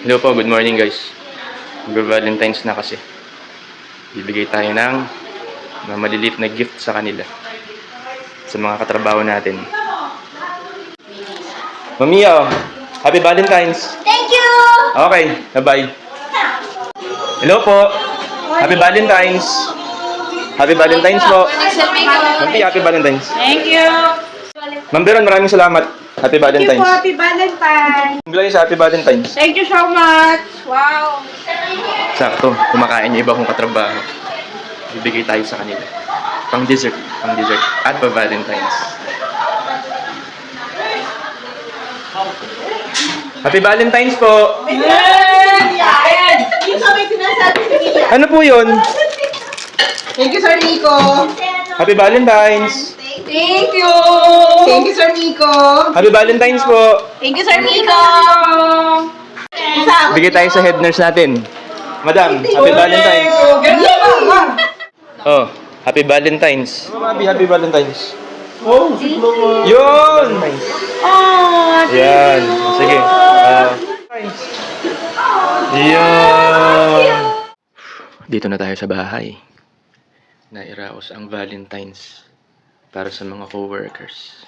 Hello po, good morning guys. Mag-Valentine's na kasi. Bibigay tayo ng mga maliliit na gift sa kanila. Sa mga katrabaho natin. Mamiya, Happy Valentine's! Thank you! Okay, bye-bye. Hello po! Happy Valentine's! Happy Valentine's po! Mami, Happy Valentine's! Thank you! Ma'am Beron, maraming salamat. Happy Thank you Valentine's! po, Happy Valentine! Congratulations sa Happy Valentine's! Thank you so much! Wow! Sakto, kumakain yung iba kong katrabaho. Bibigay tayo sa kanila. Pang dessert at pa Valentine's. Happy Valentine's po! Ayan! Yung sa may sinasabi sa niya. Ano po yun? Thank you, Sir Nico! Happy Valentine's! Thank you! Thank you, Sir Nico! Happy Valentine's po! Thank you, Sir Nico! Bigay tayo sa head nurse natin. Madam, Happy Valentine's! Oh, Happy Valentine's! Happy Valentine's! Oh, yun! Oh, Yan, sige. Yan! Dito na tayo sa bahay. Nairaos ang Valentine's para sa mga co-workers.